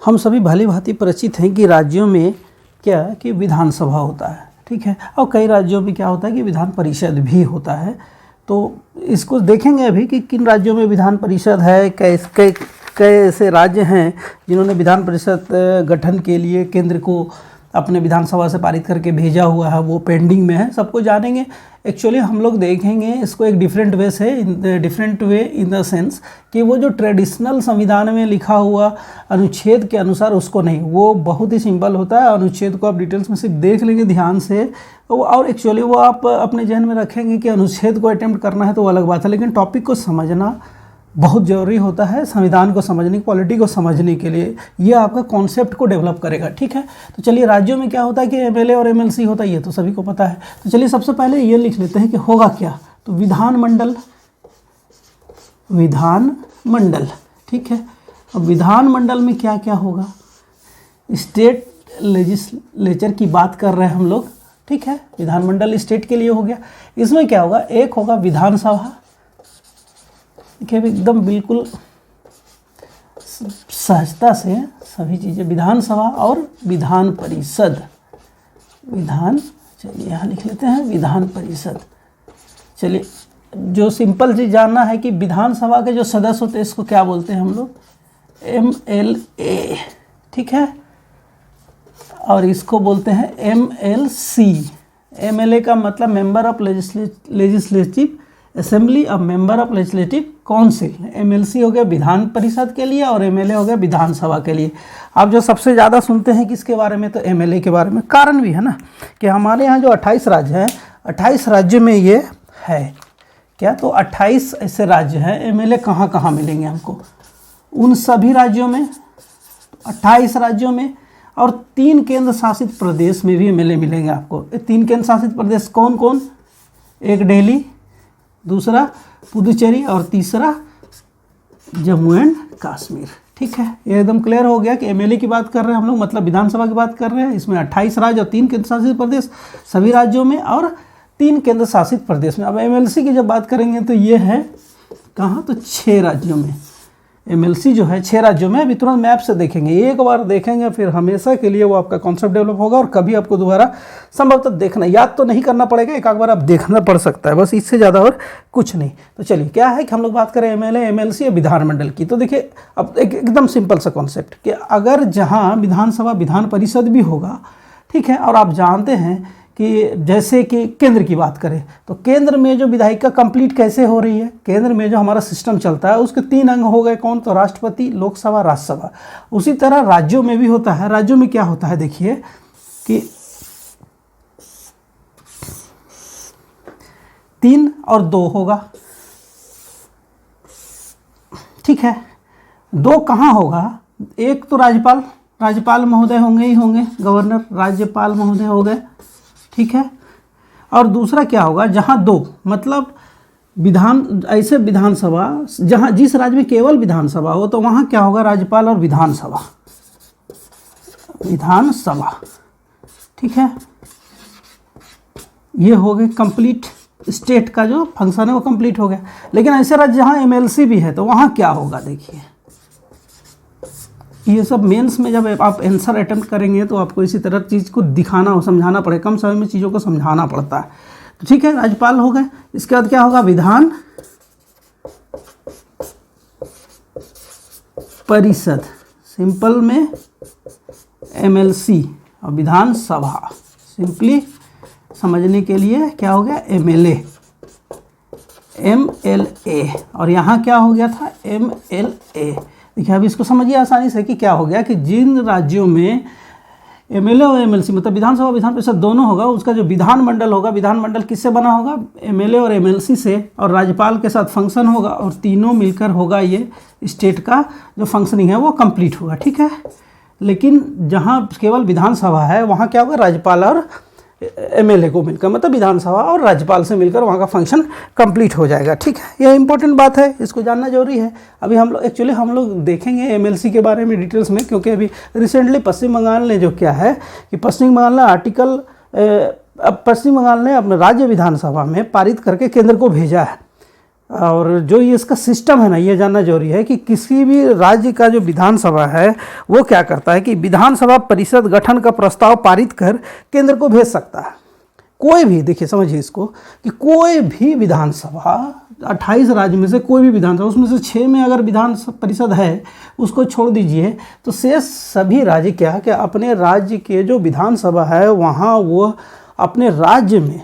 हम सभी भली भांति परिचित हैं कि राज्यों में क्या कि विधानसभा होता है, ठीक है, और कई राज्यों में क्या होता है कि विधान परिषद भी होता है। तो इसको देखेंगे अभी कि किन राज्यों में विधान परिषद है, कैसे राज्य हैं जिन्होंने विधान परिषद गठन के लिए केंद्र को अपने विधानसभा से पारित करके भेजा हुआ है, वो पेंडिंग में है, सबको जानेंगे। एक्चुअली हम लोग देखेंगे इसको एक डिफरेंट वे से, different way in the sense कि वो जो ट्रेडिशनल संविधान में लिखा हुआ अनुच्छेद के अनुसार उसको नहीं, वो बहुत ही सिंपल होता है। अनुच्छेद को आप डिटेल्स में सिर्फ देख लेंगे ध्यान से, और एक्चुअली वो आप अपने जहन में रखेंगे कि अनुच्छेद को अटेम्प्ट करना है तो अलग बात है, लेकिन टॉपिक को समझना बहुत ज़रूरी होता है संविधान को समझने, पॉलिटी को समझने के लिए। ये आपका कॉन्सेप्ट को डेवलप करेगा, ठीक है। तो चलिए, राज्यों में क्या होता है कि एमएलए और एमएलसी होता है, ये तो सभी को पता है। तो चलिए सबसे पहले ये लिख लेते हैं कि होगा क्या। तो विधानमंडल, विधानमंडल, ठीक है। अब विधानमंडल में क्या क्या होगा, स्टेट लेजिस्लेचर की बात कर रहे हैं हम लोग, ठीक है। विधानमंडल स्टेट के लिए हो गया। इसमें क्या होगा, एक होगा विधानसभा, देखिए एकदम बिल्कुल सहजता से सभी चीज़ें, विधानसभा और विधान परिषद, चलिए यहाँ लिख लेते हैं विधान परिषद। चलिए, जो सिंपल चीज़ जानना है कि विधानसभा के जो सदस्य होते हैं इसको क्या बोलते हैं हम लोग, एमएलए, ठीक है, और इसको बोलते हैं एमएलसी। एमएलए का मतलब मेंबर ऑफ लेजिस्लेटिव असेंबली, अब member of legislative council. MLC हो गया विधान परिषद के लिए और एमएलए हो गया विधानसभा के लिए। आप जो सबसे ज़्यादा सुनते हैं किसके बारे में, तो एमएलए के बारे में। कारण भी है ना कि हमारे यहाँ जो 28 राज्य हैं, 28 राज्य में ये है क्या, तो 28 ऐसे राज्य हैं। एमएलए कहाँ कहाँ मिलेंगे हमको, उन सभी राज्यों में, 28 राज्यों में, और 3 केंद्र शासित प्रदेश में भी एमएलए मिलेंगे आपको। 3 केंद्र शासित प्रदेश कौन कौन, एक दिल्ली, दूसरा पुदुचेरी और तीसरा जम्मू एंड कश्मीर, ठीक है। ये एकदम क्लियर हो गया कि एमएलए की बात कर रहे हैं हम लोग, मतलब विधानसभा की बात कर रहे हैं। इसमें 28 राज्य और 3 केंद्र शासित प्रदेश सभी राज्यों में, और 3 केंद्र शासित प्रदेश में। अब एमएलसी की जब बात करेंगे तो ये है कहाँ, तो 6 राज्यों में। एमएलसी जो है 6 राज्यों में। अभी तुरंत मैप से देखेंगे, एक बार देखेंगे फिर हमेशा के लिए वो आपका कॉन्सेप्ट डेवलप होगा, और कभी आपको दोबारा संभवतः देखना, याद तो नहीं करना पड़ेगा, एक आध बार आप देखना पड़ सकता है, बस इससे ज़्यादा और कुछ नहीं। तो चलिए, क्या है कि हम लोग बात करें एमएलए, एमएलसी या विधानमंडल की। तो देखिए, अब एकदम सिंपल सा कॉन्सेप्ट कि अगर जहाँ विधानसभा विधान परिषद भी होगा, ठीक है, और आप जानते हैं कि जैसे कि केंद्र की बात करें तो केंद्र में जो विधायिका कंप्लीट कैसे हो रही है, केंद्र में जो हमारा सिस्टम चलता है उसके 3 अंग हो गए, कौन, तो राष्ट्रपति, लोकसभा, राज्यसभा। उसी तरह राज्यों में भी होता है। राज्यों में क्या होता है, देखिए कि 3 और 2 होगा, ठीक है। 2 कहाँ होगा, एक तो राज्यपाल महोदय होंगे ही होंगे, गवर्नर, राज्यपाल महोदय हो गए, ठीक है। और दूसरा क्या होगा, जहाँ 2 मतलब ऐसे विधानसभा जहाँ जिस राज्य में केवल विधानसभा हो तो वहाँ क्या होगा, राज्यपाल और विधानसभा, ठीक है। ये हो गए कंप्लीट, स्टेट का जो फंक्शन है वो कंप्लीट हो गया। लेकिन ऐसे राज्य जहाँ एमएलसी भी है तो वहाँ क्या होगा, देखिए ये सब मेंस में जब आप आंसर अटेम्प्ट करेंगे तो आपको इसी तरह चीज़ को दिखाना हो, समझाना पड़े, कम समय में चीज़ों को समझाना पड़ता है। तो ठीक है, राज्यपाल हो गए। इसके बाद क्या होगा, विधान परिषद, सिंपल में एमएलसी, और विधानसभा सिंपली समझने के लिए क्या हो गया, एमएलए, और यहाँ क्या हो गया था, एमएलए। देखिए अब इसको समझिए आसानी से कि क्या हो गया कि जिन राज्यों में एमएलए और एमएलसी मतलब विधानसभा विधान परिषद दोनों होगा, उसका जो विधानमंडल होगा, विधानमंडल किससे बना होगा, एमएलए और एमएलसी से, और राज्यपाल के साथ फंक्शन होगा, और तीनों मिलकर होगा ये स्टेट का जो फंक्शनिंग है वो कंप्लीट होगा, ठीक है। लेकिन जहाँ केवल विधानसभा है वहाँ क्या होगा, राज्यपाल और एमएलए को मिलकर, मतलब विधानसभा और राज्यपाल से मिलकर वहाँ का फंक्शन कंप्लीट हो जाएगा, ठीक है। यह इंपॉर्टेंट बात है, इसको जानना जरूरी है। अभी हम लोग देखेंगे एमएलसी के बारे में डिटेल्स में, क्योंकि अभी रिसेंटली पश्चिम बंगाल ने जो क्या है कि पश्चिम बंगाल ने अपने राज्य विधानसभा में पारित करके केंद्र को भेजा है। और जो ये इसका सिस्टम है ना, ये जानना जरूरी है कि किसी भी राज्य का जो विधानसभा है वो क्या करता है कि विधानसभा परिषद गठन का प्रस्ताव पारित कर केंद्र को भेज सकता है। कोई भी, देखिए समझिए इसको, कि कोई भी विधानसभा 28 राज्य में से कोई भी विधानसभा, उसमें से 6 में अगर विधान परिषद है उसको छोड़ दीजिए, तो शेष सभी राज्य क्या कि अपने राज्य के जो विधानसभा है वहाँ वो अपने राज्य में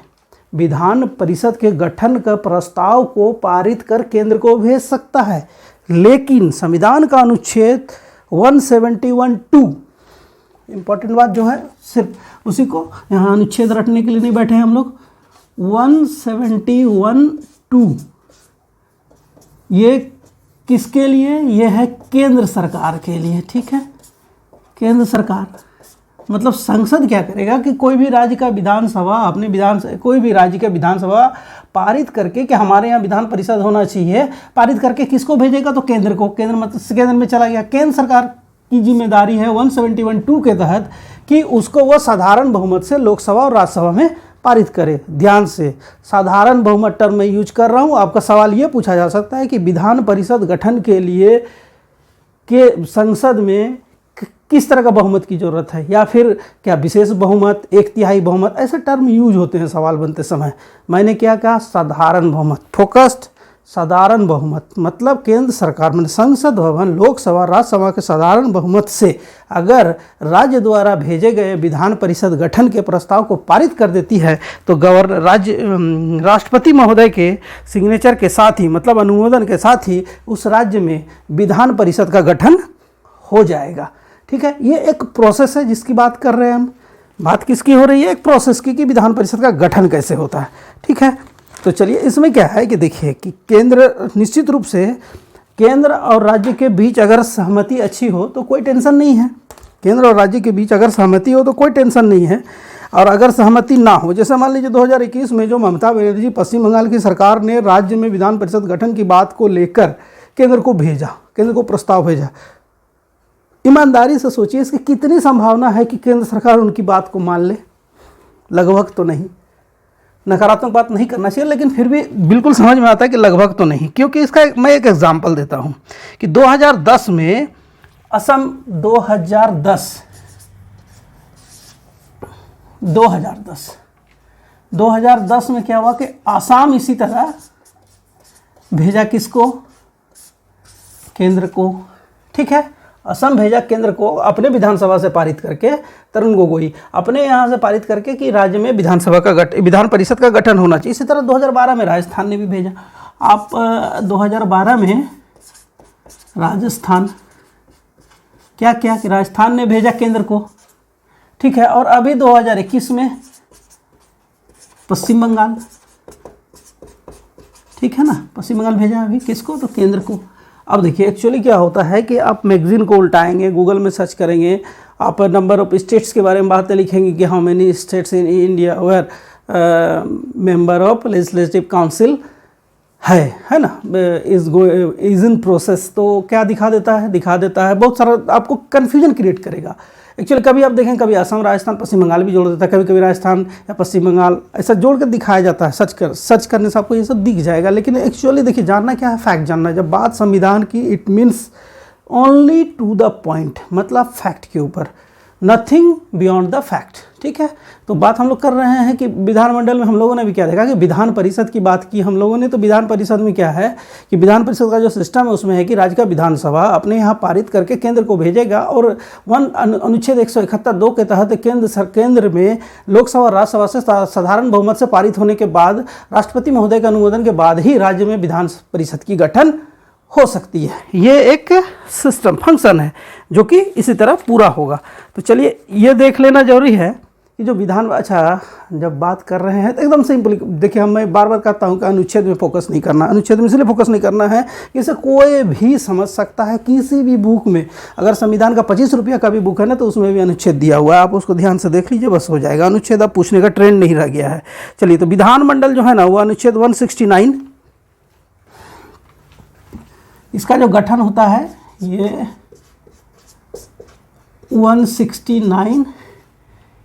विधान परिषद के गठन का प्रस्ताव को पारित कर केंद्र को भेज सकता है। लेकिन संविधान का अनुच्छेद 171(2), इम्पोर्टेंट बात जो है, सिर्फ उसी को यहाँ अनुच्छेद रटने के लिए नहीं बैठे हैं हम लोग, 171(2) ये किसके लिए? ये है केंद्र सरकार के लिए, ठीक है। केंद्र सरकार मतलब संसद क्या करेगा कि कोई भी राज्य का विधानसभा अपने कोई भी राज्य का विधानसभा पारित करके कि हमारे यहाँ विधान परिषद होना चाहिए, पारित करके किसको भेजेगा? तो केंद्र को। केंद्र मतलब केंद्र में चला गया। केंद्र सरकार की जिम्मेदारी है 171(2) के तहत कि उसको वह साधारण बहुमत से लोकसभा और राज्यसभा में पारित करे। ध्यान से, साधारण बहुमत टर्म में यूज कर रहा हूँ। आपका सवाल ये पूछा जा सकता है कि विधान परिषद गठन के लिए के संसद में किस तरह का बहुमत की जरूरत है, या फिर क्या विशेष बहुमत, 1/3 बहुमत, ऐसे टर्म यूज होते हैं सवाल बनते समय। मैंने क्या कहा? साधारण बहुमत, फोकस्ड साधारण बहुमत, मतलब केंद्र सरकार में संसद भवन, लोकसभा, राज्यसभा के साधारण बहुमत से अगर राज्य द्वारा भेजे गए विधान परिषद गठन के प्रस्ताव को पारित कर देती है तो राष्ट्रपति महोदय के सिग्नेचर के साथ ही, मतलब अनुमोदन के साथ ही, उस राज्य में विधान परिषद का गठन हो जाएगा। ठीक है, ये एक प्रोसेस है जिसकी बात कर रहे हैं हम। बात किसकी हो रही है? एक प्रोसेस की कि विधान परिषद का गठन कैसे होता है। ठीक है, तो चलिए इसमें क्या है कि देखिए कि केंद्र, निश्चित रूप से केंद्र और राज्य के बीच अगर सहमति अच्छी हो तो कोई टेंशन नहीं है। केंद्र और राज्य के बीच अगर सहमति हो तो कोई टेंशन नहीं है। और अगर सहमति ना हो, जैसे मान लीजिए 2021 में जो ममता बनर्जी पश्चिम बंगाल की सरकार ने राज्य में विधान परिषद गठन की बात को लेकर केंद्र को भेजा, केंद्र को प्रस्ताव भेजा, ईमानदारी से सोचिए इसकी कितनी संभावना है कि केंद्र सरकार उनकी बात को मान ले? लगभग तो नहीं। नकारात्मक बात नहीं करना चाहिए, लेकिन फिर भी बिल्कुल समझ में आता है कि लगभग तो नहीं। क्योंकि इसका मैं एक एग्जांपल देता हूं कि 2010 में असम 2010 में क्या हुआ कि आसाम इसी तरह भेजा किसको? केंद्र को। ठीक है, असम भेजा केंद्र को अपने विधानसभा से पारित करके, तरुण गोगोई अपने यहाँ से पारित करके कि राज्य में विधान परिषद का गठन होना चाहिए। इसी तरह 2012 में राजस्थान ने भी भेजा। आप 2012 में राजस्थान क्या किया कि राजस्थान ने भेजा केंद्र को। ठीक है, और अभी 2021 में पश्चिम बंगाल, ठीक है ना, पश्चिम बंगाल भेजा अभी किसको? तो केंद्र को। अब देखिए एक्चुअली क्या होता है कि आप मैगजीन को उल्टाएंगे, गूगल में सर्च करेंगे, आप नंबर ऑफ स्टेट्स के बारे में बातें लिखेंगे कि how many states in India where member of legislative council है ना, इज इन प्रोसेस। तो क्या दिखा देता है बहुत सारा आपको कन्फ्यूजन क्रिएट करेगा। एक्चुअली कभी आप देखें, कभी असम, राजस्थान, पश्चिम बंगाल भी जोड़ देता है, कभी राजस्थान या पश्चिम बंगाल ऐसा जोड़ कर दिखाया जाता है। सर्च करने से आपको ये सब दिख जाएगा। लेकिन एक्चुअली देखिए, जानना क्या है? फैक्ट जानना है। जब बात संविधान की, it means only to the point, मतलब फैक्ट के ऊपर, नथिंग बियॉन्ड द फैक्ट। ठीक है, तो बात हम लोग कर रहे हैं कि विधानमंडल में हम लोगों ने भी क्या देखा कि विधान परिषद की बात की हम लोगों ने। तो विधान परिषद में क्या है कि विधान परिषद का जो सिस्टम है उसमें है कि राज्य का विधानसभा अपने यहाँ पारित करके केंद्र को भेजेगा, और अनुच्छेद 171(2) के तहत केंद्र में लोकसभा और राज्यसभा से साधारण बहुमत से पारित होने के बाद राष्ट्रपति महोदय के अनुमोदन के बाद ही राज्य में विधान परिषद की गठन हो सकती है। ये एक सिस्टम फंक्शन है जो कि इसी तरह पूरा होगा। तो चलिए ये देख लेना जरूरी है कि जो विधान, अच्छा जब बात कर रहे हैं तो एकदम सिंपल देखिए, मैं बार बार कहता हूँ कि अनुच्छेद में फोकस नहीं करना। अनुच्छेद में इसलिए फोकस नहीं करना है कि इसे कोई भी समझ सकता है। किसी भी बुक में, अगर संविधान का 25 रुपया का भी बुक है ना, तो उसमें भी अनुच्छेद दिया हुआ है, आप उसको ध्यान से देख लीजिए, बस हो जाएगा। अनुच्छेद अब पूछने का ट्रेंड नहीं रह गया है। चलिए, तो विधानमंडल जो है ना, वो अनुच्छेद 169, इसका जो गठन होता है ये 169,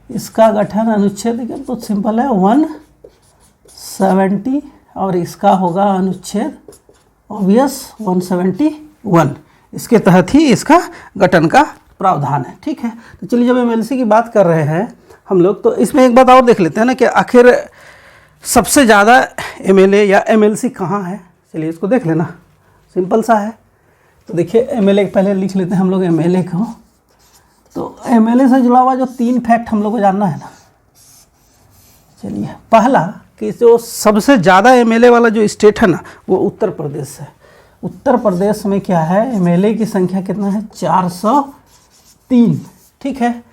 इसका गठन अनुच्छेद बहुत सिंपल है 170, और इसका होगा अनुच्छेद ऑब्वियस 171 इसके तहत ही इसका गठन का प्रावधान है। ठीक है, तो चलिए जब एमएलसी की बात कर रहे हैं हम लोग, तो इसमें एक बात और देख लेते हैं ना कि आखिर सबसे ज़्यादा एमएलए या एमएलसी कहाँ है। चलिए इसको देख लेना, सिंपल सा है। तो देखिए एमएलए पहले लिख लेते हैं हम लोग एमएलए को। तो एमएलए से जुड़ा हुआ जो 3 फैक्ट हम लोग को जानना है ना। चलिए पहला कि जो सबसे ज़्यादा एमएलए वाला जो स्टेट है ना वो उत्तर प्रदेश है। उत्तर प्रदेश में क्या है, एमएलए की संख्या कितना है, 403। ठीक है,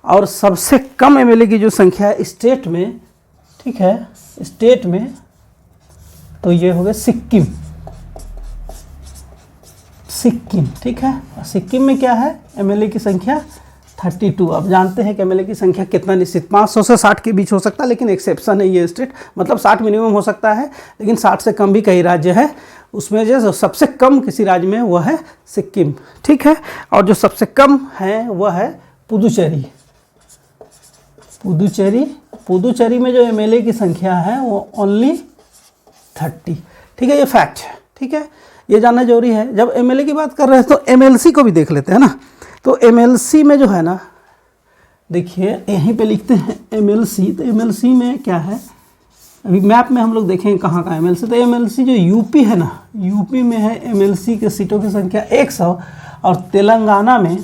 और सबसे कम एमएलए की जो संख्या है स्टेट में, ठीक है, स्टेट में तो ये हो गया सिक्किम। सिक्किम, ठीक है, सिक्किम में क्या है, एमएलए की संख्या 32। अब जानते हैं कि एमएलए की संख्या कितना निश्चित 500 से 60 के बीच हो सकता है, लेकिन एक्सेप्शन है ये स्टेट, मतलब 60 मिनिमम हो सकता है, लेकिन 60 से कम भी कई राज्य है। उसमें जो सबसे कम किसी राज्य में वह है सिक्किम। ठीक है, और जो सबसे कम है वह है पुदुचेरी। पुदुचेरी में जो एमएलए की संख्या है वो ओनली 30। ठीक है, ये फैक्ट है। ठीक है, ये जानना जरूरी है। जब एमएलए की बात कर रहे हैं तो एमएलसी को भी देख लेते हैं ना। तो एमएलसी में जो है ना, देखिए यहीं पे लिखते हैं एमएलसी। तो एमएलसी में क्या है, अभी मैप में हम लोग देखेंगे कहाँ का एमएलसी। तो एमएलसी जो यूपी है ना, यूपी में है एमएलसी के सीटों की संख्या 100, और तेलंगाना में,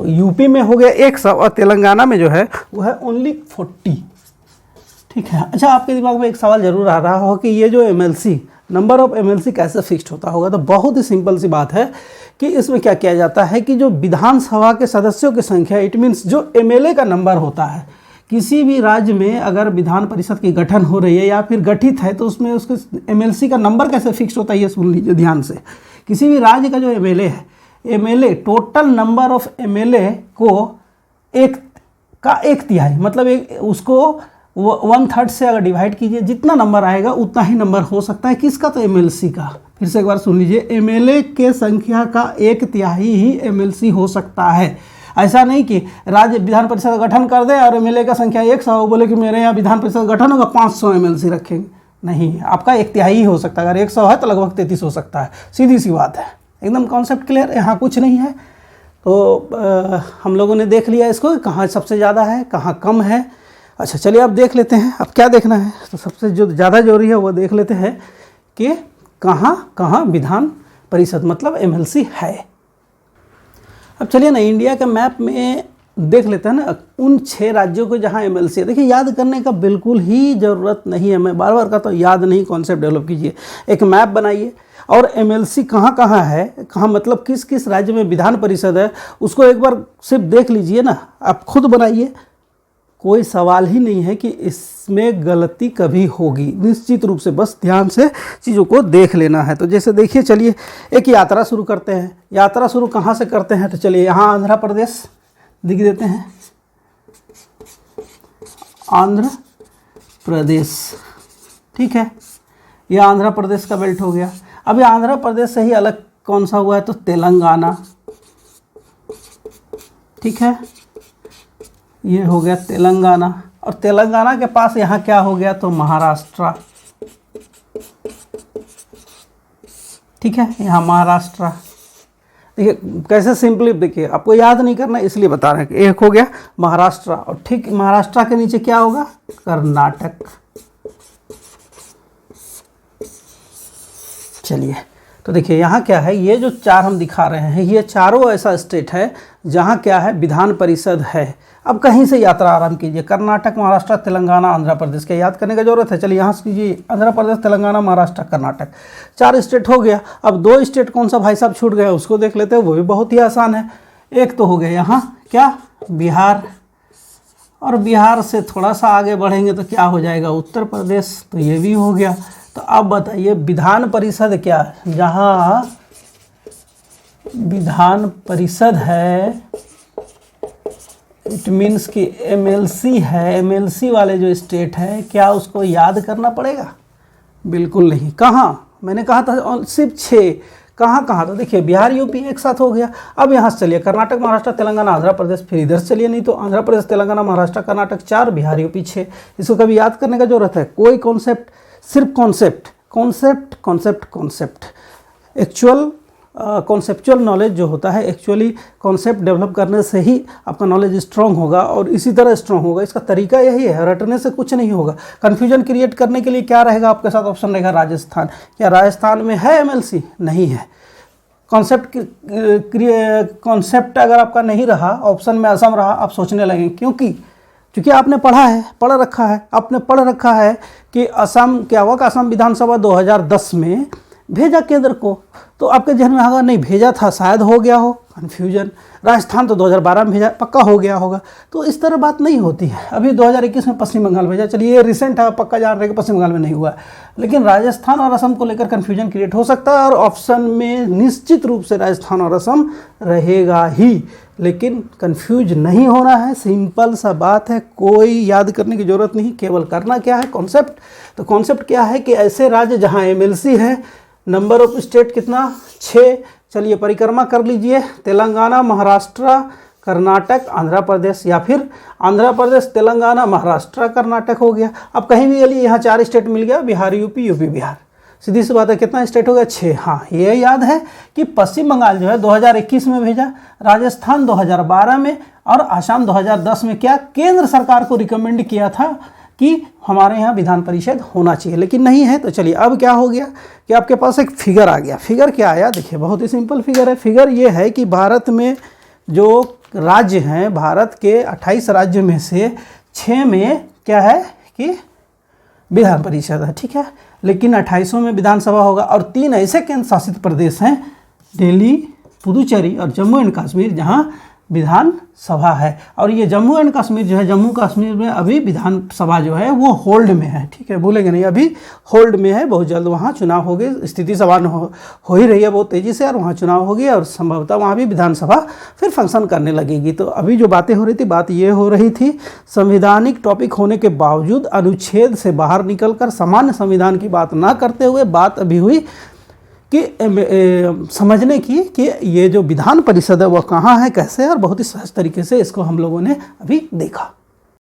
यूपी में हो गया 100 और तेलंगाना में जो है वो है ओनली 40। ठीक है, अच्छा आपके दिमाग में एक सवाल जरूर आ रहा हो कि ये जो एमएलसी, नंबर ऑफ एमएलसी कैसे फिक्स्ड होता होगा। तो बहुत ही सिंपल सी बात है कि इसमें क्या किया जाता है कि जो विधानसभा के सदस्यों की संख्या, इट मीन्स जो एमएलए का नंबर होता है, किसी भी राज्य में अगर विधान परिषद की गठन हो रही है या फिर गठित है तो उसमें उसके एमएलसी का नंबर कैसे फिक्स होता है ये सुन लीजिए ध्यान से। किसी भी राज्य का जो एमएलए है, MLA total number of MLA को एक तिहाई, मतलब उसको 1/3 से अगर डिवाइड कीजिए, जितना नंबर आएगा उतना ही नंबर हो सकता है किसका, तो एमएलसी का। फिर से एक बार सुन लीजिए, एमएलए के संख्या का 1/3 ही एमएलसी हो सकता है। ऐसा नहीं कि राज्य विधान परिषद गठन कर दे और एमएलए का संख्या 100 बोले कि मेरे यहाँ विधान परिषद गठन होगा 500 एमएलसी रखेंगे, नहीं, आपका 1/3 ही हो सकता है। अगर 100 है तो लगभग 33 हो सकता है, सीधी सी बात है, एकदम कॉन्सेप्ट क्लियर, यहाँ कुछ नहीं है। तो हम लोगों ने देख लिया इसको, कहाँ सबसे ज़्यादा है कहाँ कम है। अच्छा चलिए अब देख लेते हैं, अब क्या देखना है, तो सबसे जो ज़्यादा जरूरी है वो देख लेते हैं कि कहाँ कहाँ विधान परिषद मतलब एमएलसी है। अब चलिए ना इंडिया के मैप में देख लेते हैं ना उन 6 राज्यों को जहाँ एमएलसी है। देखिए याद करने का बिल्कुल ही ज़रूरत नहीं है, मैं बार बार कहता हूँ याद नहीं, कॉन्सेप्ट डेवलप कीजिए। एक मैप बनाइए और एमएलसी कहाँ कहाँ है, कहाँ मतलब किस किस राज्य में विधान परिषद है, उसको एक बार सिर्फ देख लीजिए ना, आप खुद बनाइए। कोई सवाल ही नहीं है कि इसमें गलती कभी होगी, निश्चित रूप से बस ध्यान से चीज़ों को देख लेना है। तो जैसे देखिए, चलिए एक यात्रा शुरू करते हैं। यात्रा शुरू कहाँ से करते हैं, तो चलिए यहाँ आंध्र प्रदेश लिख देते हैं, आंध्र प्रदेश। ठीक है, ये आंध्र प्रदेश का बेल्ट हो गया। अभी आंध्र प्रदेश से ही अलग कौन सा हुआ है, तो तेलंगाना। ठीक है, ये हो गया तेलंगाना, और तेलंगाना के पास यहाँ क्या हो गया, तो महाराष्ट्र। ठीक है, यहाँ महाराष्ट्र। देखिए कैसे सिंपली, देखिए आपको याद नहीं करना इसलिए बता रहे हैं कि एक हो गया महाराष्ट्र, और ठीक महाराष्ट्र के नीचे क्या होगा, कर्नाटक। चलिए तो देखिए यहाँ क्या है, ये जो 4 हम दिखा रहे हैं, ये चारों ऐसा स्टेट है जहाँ क्या है, विधान परिषद है। अब कहीं से यात्रा आरंभ कीजिए, कर्नाटक, महाराष्ट्र, तेलंगाना, आंध्र प्रदेश के याद करने की जरूरत है। चलिए यहाँ से कीजिए, आंध्र प्रदेश, तेलंगाना, महाराष्ट्र, कर्नाटक, 4 स्टेट हो गया। अब 2 स्टेट कौन सा भाई साहब छूट गया उसको देख लेते हैं, वो भी बहुत ही आसान है। एक तो हो गया यहाँ क्या, बिहार, और बिहार से थोड़ा सा आगे बढ़ेंगे तो क्या हो जाएगा, उत्तर प्रदेश, तो ये भी हो गया। तो अब बताइए विधान परिषद क्या, जहाँ विधान परिषद है इट मीन्स कि एमएलसी है, एमएलसी वाले जो स्टेट है क्या उसको याद करना पड़ेगा, बिल्कुल नहीं। कहाँ, मैंने कहा था सिर्फ 6, कहाँ कहाँ, तो देखिए बिहार यूपी एक साथ हो गया। अब यहाँ से चलिए कर्नाटक महाराष्ट्र तेलंगाना आंध्र प्रदेश, फिर इधर से चलिए, नहीं तो आंध्र प्रदेश तेलंगाना महाराष्ट्र कर्नाटक 4, बिहार यूपी 6। इसको कभी याद करने का जरूरत है? कोई कॉन्सेप्ट, सिर्फ concept concept concept concept. Actual conceptual knowledge जो होता है, एक्चुअली कॉन्सेप्ट डेवलप करने से ही आपका नॉलेज स्ट्रांग होगा और इसी तरह स्ट्रांग होगा। इसका तरीका यही है, रटने से कुछ नहीं होगा। कन्फ्यूजन क्रिएट करने के लिए क्या रहेगा आपके साथ? ऑप्शन रहेगा राजस्थान। क्या राजस्थान में है एमएलसी? नहीं है। कॉन्सेप्ट अगर आपका नहीं रहा, ऑप्शन में असम रहा, आप सोचने लगेंगे क्योंकि आपने पढ़ रखा है कि असम क्या हुआ कि असम विधानसभा 2010 में भेजा केंद्र को, तो आपके जहन में आगा नहीं भेजा था, शायद हो गया हो कन्फ्यूजन। राजस्थान तो 2012 में भेजा, पक्का हो गया होगा। तो इस तरह बात नहीं होती है। अभी 2021 में पश्चिम बंगाल भेजा, चलिए ये रिसेंट है, पक्का जान रहे कि पश्चिम बंगाल में नहीं हुआ, लेकिन राजस्थान और असम को लेकर कन्फ्यूजन क्रिएट हो सकता है और ऑप्शन में निश्चित रूप से राजस्थान और असम रहेगा ही। लेकिन कंफ्यूज नहीं होना है, सिंपल सा बात है, कोई याद करने की ज़रूरत नहीं, केवल करना क्या है? कॉन्सेप्ट। तो कॉन्सेप्ट क्या है कि ऐसे राज्य जहाँ एमएलसी है, नंबर ऑफ स्टेट कितना? 6। चलिए परिक्रमा कर लीजिए, तेलंगाना महाराष्ट्र कर्नाटक आंध्र प्रदेश, या फिर आंध्र प्रदेश तेलंगाना महाराष्ट्र कर्नाटक हो गया। अब कहीं भी चलिए, यहाँ 4 स्टेट मिल गया, बिहार यूपी यूपी बिहार। सीधी सी बात है, कितना स्टेट हो गया? 6। हाँ, ये याद है कि पश्चिम बंगाल जो है 2021 में भेजा, राजस्थान 2012 में और आसाम 2010 में क्या केंद्र सरकार को रिकमेंड किया था कि हमारे यहाँ विधान परिषद होना चाहिए, लेकिन नहीं है। तो चलिए अब क्या हो गया कि आपके पास एक फिगर आ गया। फिगर क्या आया? देखिए बहुत ही सिंपल फिगर है। फिगर ये है कि भारत में जो राज्य हैं, भारत के 28 राज्य में से 6 में क्या है कि विधान परिषद है, ठीक है, लेकिन 28 में विधानसभा होगा। और 3 ऐसे केंद्र शासित प्रदेश हैं, दिल्ली, पुदुचेरी और जम्मू एंड कश्मीर, जहाँ विधान सभा है। और ये जम्मू एंड कश्मीर जो है, जम्मू कश्मीर में अभी विधानसभा जो है वो होल्ड में है, ठीक है, भूलेंगे नहीं, अभी होल्ड में है। बहुत जल्द वहाँ चुनाव हो गए, स्थिति सवाल हो ही रही है बहुत तेज़ी से, और वहाँ चुनाव हो गया और संभवतः वहाँ भी विधानसभा फिर फंक्शन करने लगेगी। तो अभी जो बातें हो रही थी, बात ये हो रही थी, संवैधानिक टॉपिक होने के बावजूद अनुच्छेद से बाहर निकलकर सामान्य संविधान की बात ना करते हुए बात अभी हुई कि समझने की कि ये जो विधान परिषद है वह कहाँ है, कैसे है, और बहुत ही सहज तरीके से इसको हम लोगों ने अभी देखा।